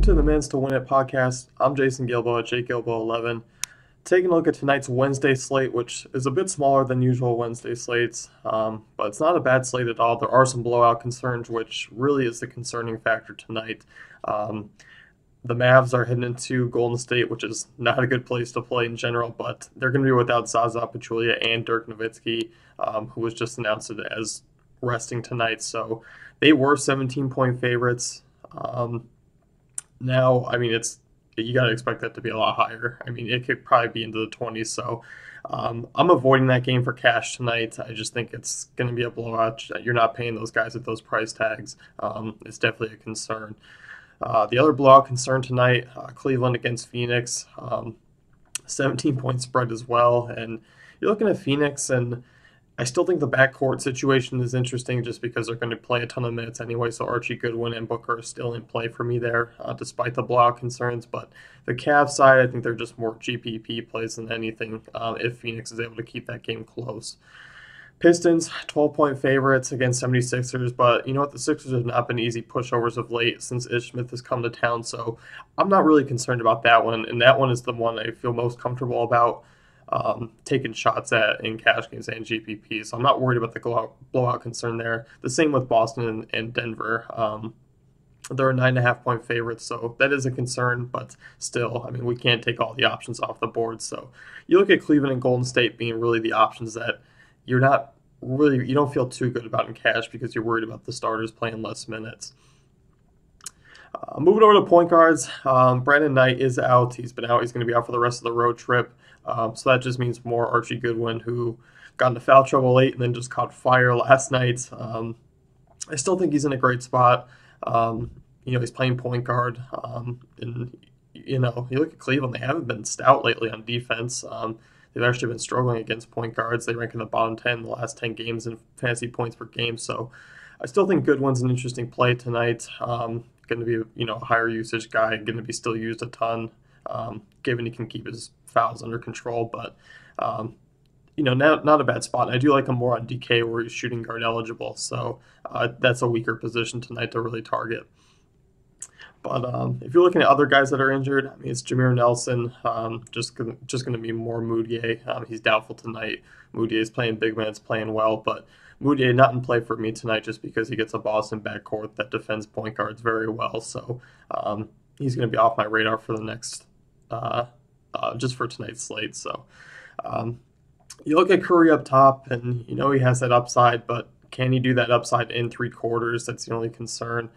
to the Men's to Win It podcast. I'm Jason Gilbo at JGilbo11. Taking a look at tonight's Wednesday slate, which is a bit smaller than usual Wednesday slates, but it's not a bad slate at all. There are some blowout concerns, which really is the concerning factor tonight. The Mavs are heading into Golden State, which is not a good place to play in general, but they're going to be without Zaza Pachulia and Dirk Nowitzki, who was just announced as resting tonight. So they were 17-point favorites. Now, I mean, you got to expect that to be a lot higher. I mean, it could probably be into the 20s. So I'm avoiding that game for cash tonight. I just think it's going to be a blowout. You're not paying those guys at those price tags. It's definitely a concern. The other blowout concern tonight, Cleveland against Phoenix, 17-point spread as well. And you're looking at Phoenix, and I still think the backcourt situation is interesting just because they're going to play a ton of minutes anyway. So Archie Goodwin and Booker are still in play for me there, despite the blowout concerns. But the Cavs side, I think they're just more GPP plays than anything if Phoenix is able to keep that game close. Pistons, 12-point favorites against 76ers, but you know what? The Sixers have not been easy pushovers of late since Ish Smith has come to town, so I'm not really concerned about that one, and that one is the one I feel most comfortable about taking shots at in cash games and GPP, so I'm not worried about the blowout concern there. The same with Boston and Denver. They're a 9.5-point favorites, so that is a concern, but still, I mean, we can't take all the options off the board, so you look at Cleveland and Golden State being really the options that you don't feel too good about in cash because you're worried about the starters playing less minutes. Moving over to point guards, Brandon Knight is out. He's been out. He's going to be out for the rest of the road trip. So that just means more Archie Goodwin, who got into foul trouble late and then just caught fire last night. I still think he's in a great spot. He's playing point guard. And you look at Cleveland, they haven't been stout lately on defense. They've actually been struggling against point guards. They rank in the bottom 10 in the last 10 games in fantasy points per game. So I still think Goodwin's an interesting play tonight. Going to be a higher usage guy, going to be still used a ton, given he can keep his fouls under control. But not a bad spot. And I do like him more on DK where he's shooting guard eligible. So that's a weaker position tonight to really target. But if you're looking at other guys that are injured, I mean, it's Jameer Nelson, just going to be more Moutier. He's doubtful tonight. Moutier is playing big minutes, playing well, but Moutier not in play for me tonight just because he gets a Boston backcourt that defends point guards very well. So he's going to be off my radar for the next, just for tonight's slate. So you look at Curry up top, and he has that upside, but can he do that upside in 3 quarters? That's the only concern.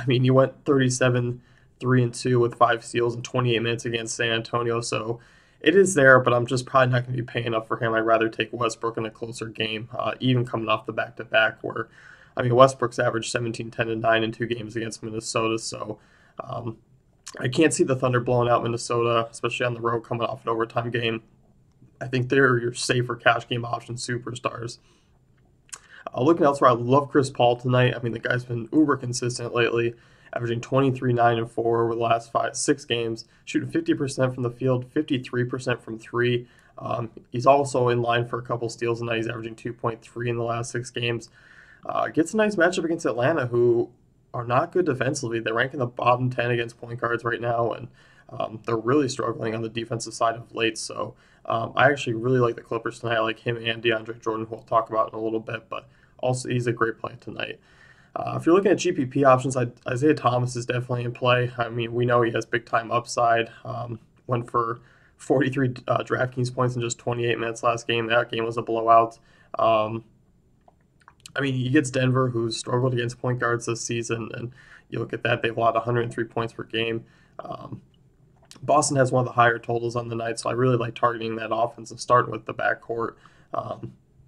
He went 37, 3-2 with 5 steals in 28 minutes against San Antonio, so it is there, but I'm just probably not going to be paying up for him. I'd rather take Westbrook in a closer game, even coming off the back-to-back where, Westbrook's averaged 17, 10, and 9 in 2 games against Minnesota, so I can't see the Thunder blowing out Minnesota, especially on the road coming off an overtime game. I think they're your safer cash game option superstars. Looking elsewhere, I love Chris Paul tonight. The guy's been uber consistent lately, averaging 23, 9, and 4 over the last 6 games, shooting 50% from the field, 53% from 3. He's also in line for a couple steals tonight. He's averaging 2.3 in the last 6 games. Gets a nice matchup against Atlanta, who are not good defensively. They rank in the bottom 10 against point guards right now, and they're really struggling on the defensive side of late. So I actually really like the Clippers tonight. I like him and DeAndre Jordan, who we'll talk about in a little bit, but also he's a great play tonight. If you're looking at GPP options, Isaiah Thomas is definitely in play. We know he has big-time upside. Went for 43 DraftKings points in just 28 minutes last game. That game was a blowout. He gets Denver, who's struggled against point guards this season, and you look at that, they've allowed 103 points per game. Boston has one of the higher totals on the night, so I really like targeting that offense and starting with the backcourt.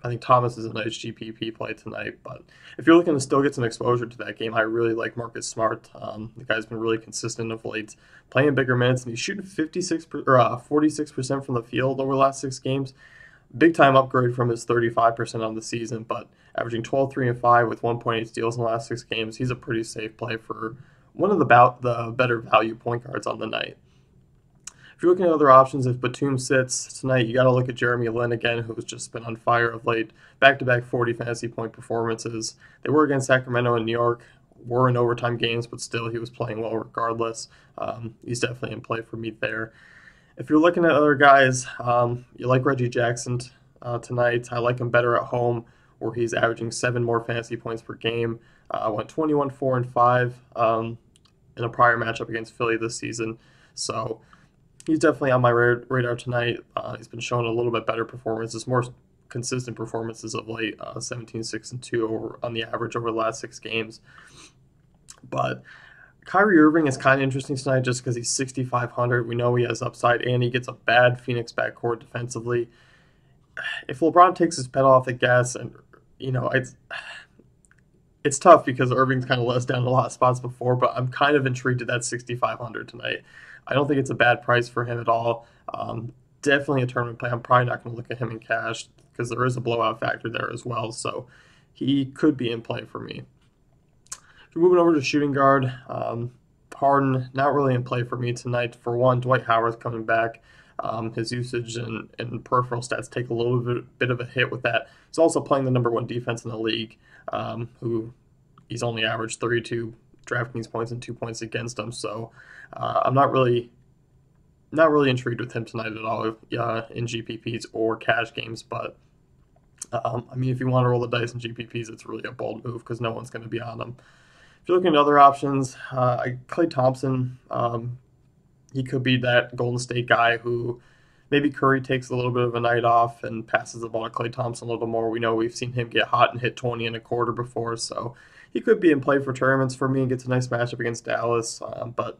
I think Thomas is a nice GPP play tonight, but if you're looking to still get some exposure to that game, I really like Marcus Smart. The guy's been really consistent of late, playing bigger minutes, and he's shooting 46% from the field over the last 6 games. Big time upgrade from his 35% on the season, but averaging 12, 3, and 5 with 1.8 steals in the last 6 games. He's a pretty safe play for one of the better value point guards on the night. If you're looking at other options, if Batum sits tonight, you got to look at Jeremy Lin again, who's just been on fire of late. Back-to-back 40 fantasy point performances. They were against Sacramento and New York. were in overtime games, but still he was playing well regardless. He's definitely in play for me there. If you're looking at other guys, you like Reggie Jackson tonight. I like him better at home, where he's averaging 7 more fantasy points per game. Went 21, 4, and 5 in a prior matchup against Philly this season. So he's definitely on my radar tonight. He's been showing a little bit better performances, more consistent performances of late, 17, 6, and 2 on the average over the last 6 games. But Kyrie Irving is kind of interesting tonight just because he's 6,500. We know he has upside, and he gets a bad Phoenix backcourt defensively. If LeBron takes his pedal off the gas, and it's tough because Irving's kind of let us down in a lot of spots before, but I'm kind of intrigued at that 6,500 tonight. I don't think it's a bad price for him at all. Definitely a tournament play. I'm probably not going to look at him in cash because there is a blowout factor there as well, so he could be in play for me. If we're moving over to shooting guard, Harden, not really in play for me tonight. For one, Dwight Howard's coming back. His usage and peripheral stats take a little bit of a hit with that. He's also playing the number 1 defense in the league, who he's only averaged 32 DraftKings points and 2 points against him. So I'm not really intrigued with him tonight at all in GPPs or cash games. But if you want to roll the dice in GPPs, it's really a bold move because no one's going to be on them. If you're looking at other options, Klay Thompson, he could be that Golden State guy who maybe Curry takes a little bit of a night off and passes the ball to Klay Thompson a little more. We know we've seen him get hot and hit 20 in a quarter before, so he could be in play for tournaments for me and gets a nice matchup against Dallas. But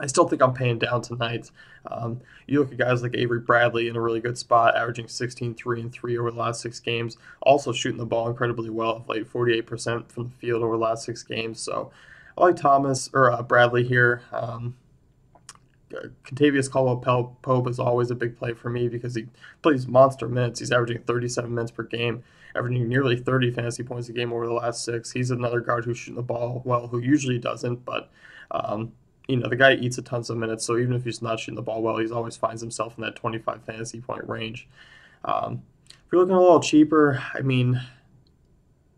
I still think I'm paying down tonight. You look at guys like Avery Bradley in a really good spot, averaging 16, 3, and 3 over the last 6 games. Also shooting the ball incredibly well of late, 48% from the field over the last 6 games. So I like Bradley here. Contavious Caldwell-Pope is always a big play for me because he plays monster minutes. He's averaging 37 minutes per game, averaging nearly 30 fantasy points a game over the last 6. He's another guard who's shooting the ball well, who usually doesn't, but the guy eats a tons of minutes, so even if he's not shooting the ball well, he always finds himself in that 25 fantasy point range. If you're looking a little cheaper,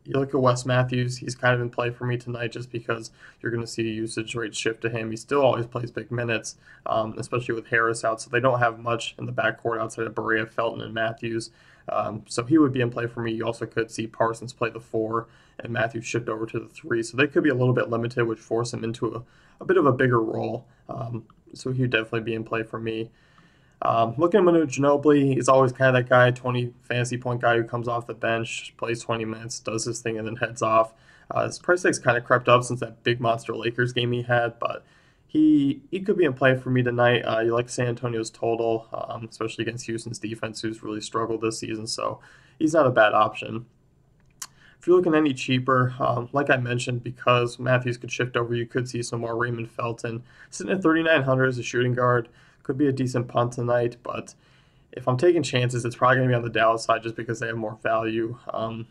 you look at Wes Matthews, he's kind of in play for me tonight just because you're going to see a usage rate shift to him. He still always plays big minutes, especially with Harris out, so they don't have much in the backcourt outside of Barea, Felton, and Matthews. So he would be in play for me. You also could see Parsons play the 4 and Matthews shift over to the 3, so they could be a little bit limited, which force him into a bit of a bigger role. So he would definitely be in play for me. Looking at Manu Ginobili, he's always kind of that guy, 20 fantasy point guy who comes off the bench, plays 20 minutes, does his thing, and then heads off. His price tag's kind of crept up since that big monster Lakers game he had, but he could be in play for me tonight. You like San Antonio's total, especially against Houston's defense, who's really struggled this season, so he's not a bad option. If you're looking any cheaper, like I mentioned, because Matthews could shift over, you could see some more Raymond Felton. Sitting at 3,900 as a shooting guard. Could be a decent punt tonight, but if I'm taking chances, it's probably going to be on the Dallas side just because they have more value, and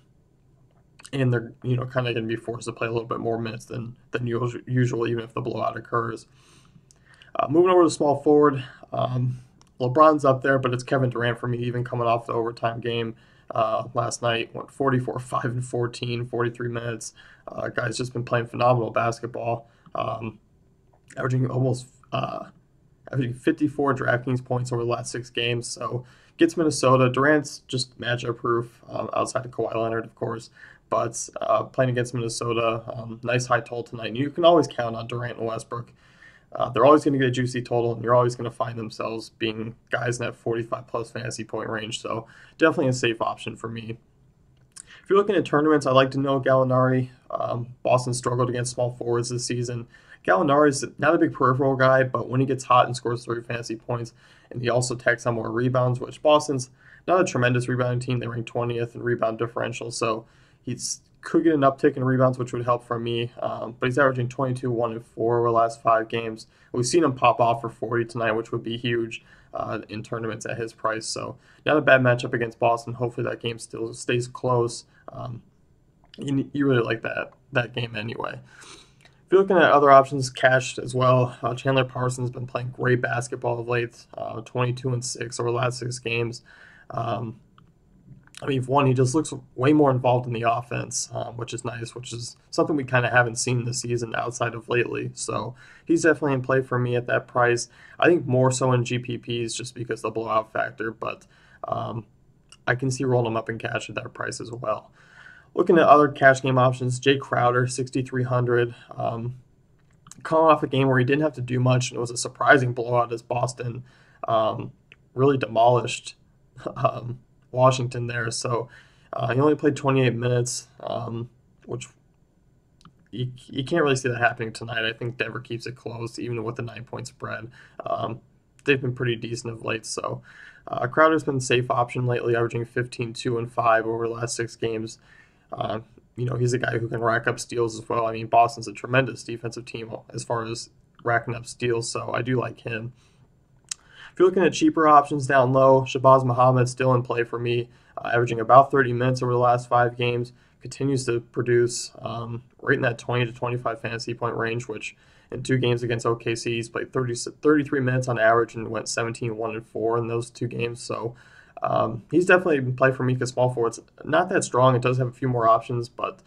they're kind of going to be forced to play a little bit more minutes than usual, even if the blowout occurs. Moving over to small forward, LeBron's up there, but it's Kevin Durant for me, even coming off the overtime game last night. Went 44, 5, and 14, 43 minutes. Guy's just been playing phenomenal basketball, averaging 54 DraftKings points over the last 6 games, so gets Minnesota. Durant's just matchup proof outside of Kawhi Leonard, of course, but playing against Minnesota, nice high total tonight. And you can always count on Durant and Westbrook. They're always going to get a juicy total, and you're always going to find themselves being guys in that 45-plus fantasy point range, so definitely a safe option for me. If you're looking at tournaments, I like to know Gallinari. Boston struggled against small forwards this season. Gallinari's not a big peripheral guy, but when he gets hot and scores 30 fantasy points, and he also tacks on more rebounds, which Boston's not a tremendous rebounding team. They rank 20th in rebound differential, so he's could get an uptick in rebounds, which would help for me. But he's averaging 22, 1, and 4 over the last 5 games. We've seen him pop off for 40 tonight, which would be huge in tournaments at his price. So not a bad matchup against Boston. Hopefully that game still stays close. You really like that game anyway. If you're looking at other options, cash as well, Chandler Parsons has been playing great basketball of late, 22 and 6 over the last 6 games. I mean, for one, he just looks way more involved in the offense, which is nice, which is something we kind of haven't seen this season outside of lately. So he's definitely in play for me at that price. I think more so in GPPs just because the blowout factor, but um, I can see rolling him up in cash at that price as well. Looking at other cash game options, Jay Crowder, 6,300. Coming off a game where he didn't have to do much, and it was a surprising blowout as Boston um, really demolished um, Washington there. So he only played 28 minutes, which you can't really see that happening tonight. I think Denver keeps it close, even with the 9 point spread. Um, they've been pretty decent of late. So Crowder's been a safe option lately, averaging 15, 2, and 5 over the last 6 games. Uh, he's a guy who can rack up steals as well. I mean, Boston's a tremendous defensive team as far as racking up steals, so I do like him. If you're looking at cheaper options down low, Shabazz Muhammad still in play for me, averaging about 30 minutes over the last 5 games. Continues to produce right in that 20 to 25 fantasy point range, which in 2 games against OKC, he's played 33 minutes on average and went 17, 1, and 4 in those 2 games. So he's definitely in play for me because small forward's not that strong. It does have a few more options, but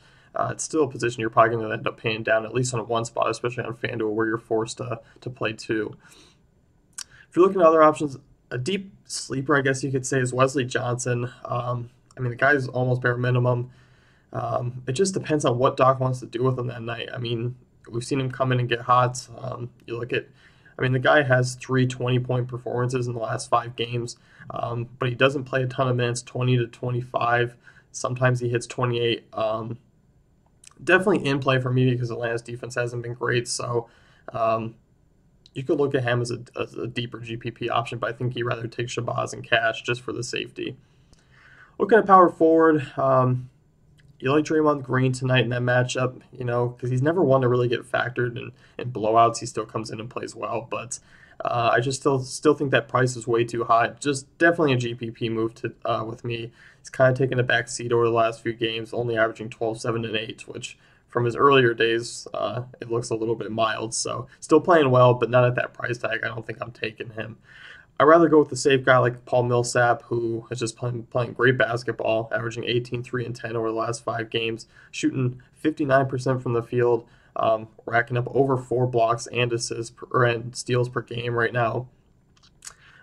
it's still a position you're probably going to end up paying down, at least on one spot, especially on FanDuel where you're forced to play 2. If you're looking at other options, a deep sleeper, I guess you could say, is Wesley Johnson. I mean, the guy's almost bare minimum. It just depends on what Doc wants to do with him that night. I mean, we've seen him come in and get hot. You look at, I mean, the guy has 3 20-point performances in the last 5 games, but he doesn't play a ton of minutes, 20 to 25. Sometimes he hits 28. Definitely in play for me because Atlanta's defense hasn't been great. So you could look at him as a deeper GPP option, but I think you'd rather take Shabazz and cash just for the safety. Looking at power forward, you like Draymond Green tonight in that matchup, because he's never one to really get factored in blowouts. He still comes in and plays well, but I just still think that price is way too high. Just definitely a GPP move with me. He's kind of taken a back seat over the last few games, only averaging 12, 7, and 8, which from his earlier days, it looks a little bit mild. So still playing well, but not at that price tag. I don't think I'm taking him. I'd rather go with the safe guy like Paul Millsap, who is just playing great basketball, averaging 18, 3, and 10 over the last 5 games, shooting 59% from the field, racking up over 4 blocks and assists and steals per game right now.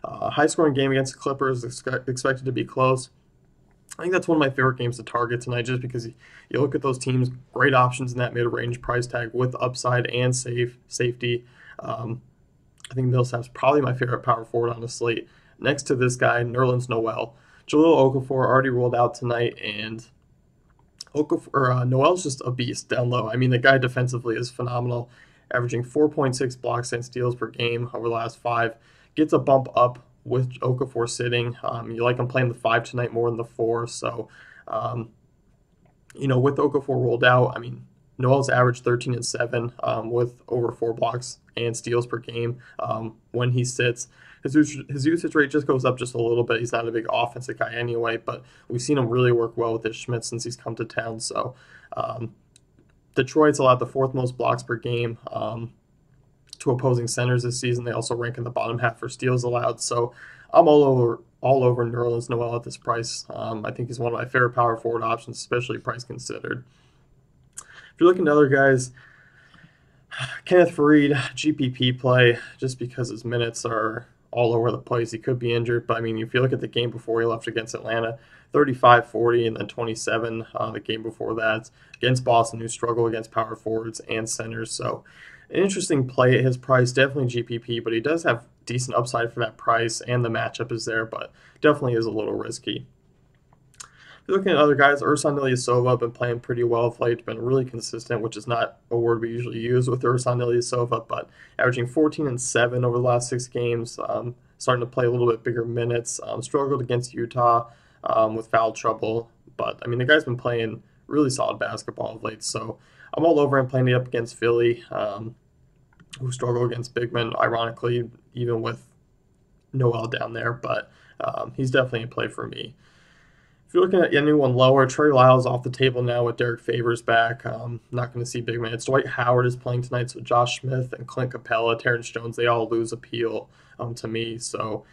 High-scoring game against the Clippers, expected to be close. I think that's one of my favorite games to target tonight just because you look at those teams, great options in that mid-range price tag with upside and safety. I think Millsap's probably my favorite power forward on the slate. Next to this guy, Nerlens Noel. Jahlil Okafor already ruled out tonight, and Noel's just a beast down low. I mean, the guy defensively is phenomenal, averaging 4.6 blocks and steals per game over the last 5. Gets a bump up with Okafor sitting. You like him playing the 5 tonight more than the 4. So, with Okafor ruled out, I mean, Noel's averaged 13 and 7 with over 4 blocks and steals per game when he sits. His usage rate just goes up just a little bit. He's not a big offensive guy anyway, but we've seen him really work well with Ish Schmidt since he's come to town. So Detroit's allowed the 4th most blocks per game to opposing centers this season. They also rank in the bottom half for steals allowed. So I'm all over Nerlens Noel at this price. I think he's one of my favorite power forward options, especially price considered. If you're looking at other guys, Kenneth Faried, GPP play, just because his minutes are all over the place. He could be injured, but I mean, if you look at the game before he left against Atlanta, 35, 40, and then 27 the game before that against Boston, who struggle against power forwards and centers. So an interesting play at his price, definitely GPP, but he does have decent upside for that price, and the matchup is there, but definitely is a little risky. Looking at other guys, Ersan Ilyasova been playing pretty well of late, been really consistent, which is not a word we usually use with Ersan Ilyasova, but averaging 14 and 7 over the last 6 games, starting to play a little bit bigger minutes, struggled against Utah with foul trouble, but I mean, the guy's been playing really solid basketball of late, so I'm all over him playing it up against Philly, who struggle against big men, ironically, even with Noel down there, but he's definitely in play for me. If you're looking at anyone lower, Trey Lyles off the table now with Derek Favors back. Not going to see big minutes. Dwight Howard is playing tonight, so Josh Smith and Clint Capella, Terrence Jones, they all lose appeal to me. So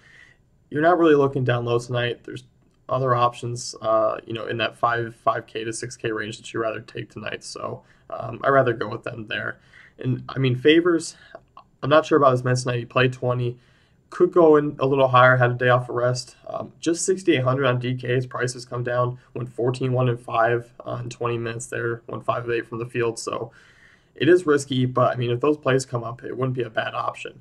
you're not really looking down low tonight. There's options, in that 5K to 6K range that you rather take tonight. So I'd rather go with them there. And I mean, favors, I'm not sure about his minutes tonight. He played 20. Could go in a little higher, had a day off of rest. Just 6,800 on DK. His prices come down. Went 14, 1, and 5 in 20 minutes there. Went 5 of 8 from the field. So it is risky, but I mean, if those plays come up, it wouldn't be a bad option.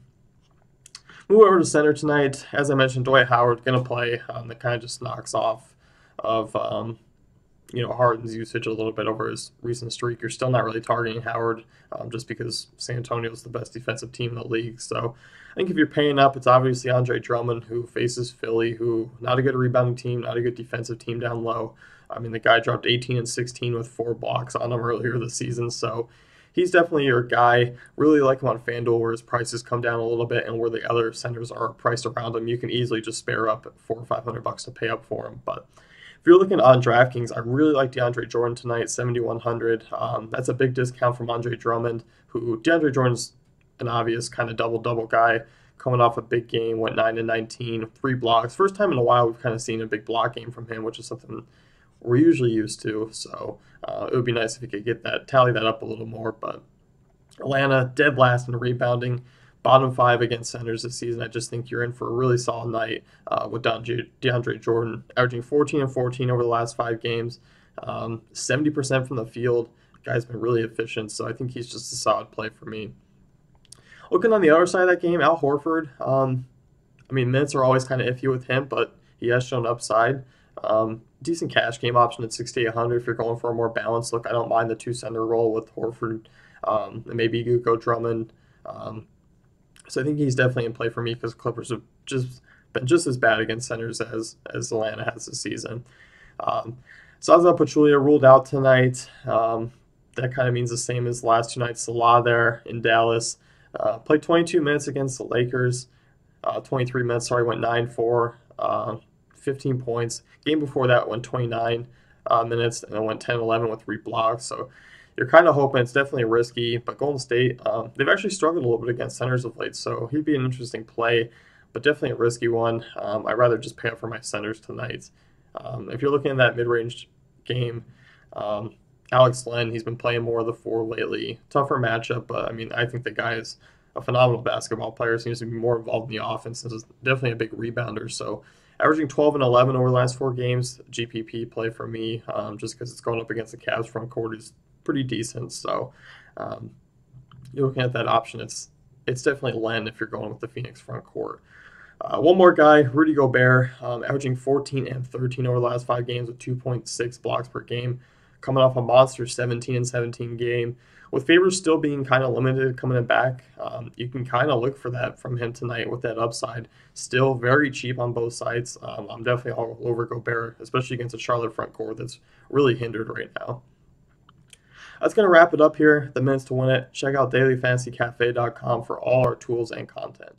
Move over to center tonight. As I mentioned, Dwight Howard going to play. That kind of just knocks off of Harden's usage a little bit over his recent streak. You're still not really targeting Howard just because San Antonio is the best defensive team in the league. So I think if you're paying up, it's obviously Andre Drummond, who faces Philly, who not a good rebounding team, not a good defensive team down low. I mean, the guy dropped 18 and 16 with 4 blocks on him earlier this season. So he's definitely your guy. Really like him on FanDuel, where his prices come down a little bit and where the other centers are priced around him. You can easily just spare up $400 or $500 to pay up for him. But if you're looking on DraftKings, I really like DeAndre Jordan tonight, 7,100. That's a big discount from Andre Drummond, who DeAndre Jordan's an obvious kind of double-double guy coming off a big game, went 9 and 19, 3 blocks. First time in a while we've kind of seen a big block game from him, which is something we're usually used to. So it would be nice if he could tally that up a little more. But Atlanta, dead last in rebounding, bottom 5 against centers this season. I just think you're in for a really solid night with DeAndre Jordan, averaging 14 and 14 over the last 5 games, 70% from the field. The guy's been really efficient, so I think he's just a solid play for me. Looking on the other side of that game, Al Horford. Minutes are always kind of iffy with him, but he has shown upside. Decent cash game option at 6,800 if you're going for a more balanced look. I don't mind the 2-center role with Horford, and maybe you could go Drummond. So I think he's definitely in play for me because Clippers have just been just as bad against centers as Atlanta has this season. Zaza Pachulia ruled out tonight. That kind of means the same as the last 2 nights. Salah there in Dallas. Played 22 minutes against the Lakers. 23 minutes, went 9-4, 15 points. Game before that went 29 minutes and then went 10-11 with 3 blocks. So you're kind of hoping it's definitely risky, but Golden State, they've actually struggled a little bit against centers of late, so he'd be an interesting play, but definitely a risky one. I'd rather just pay up for my centers tonight. If you're looking at that mid-range game, Alex Len, he's been playing more of the 4 lately. Tougher matchup, but I think the guy is a phenomenal basketball player. Seems to be more involved in the offense. This is definitely a big rebounder. So averaging 12 and 11 over the last 4 games, GPP play for me, just because it's going up against the Cavs front court is pretty decent. So you're looking at that option. It's definitely Len if you're going with the Phoenix front court. One more guy, Rudy Gobert, averaging 14 and 13 over the last 5 games with 2.6 blocks per game, coming off a monster 17 and 17 game. With favors still being kind of limited coming back, you can kind of look for that from him tonight with that upside. Still very cheap on both sides. I'm definitely all over Gobert, especially against a Charlotte front court that's really hindered right now. That's going to wrap it up here. The minutes to win it. Check out dailyfantasycafe.com for all our tools and content.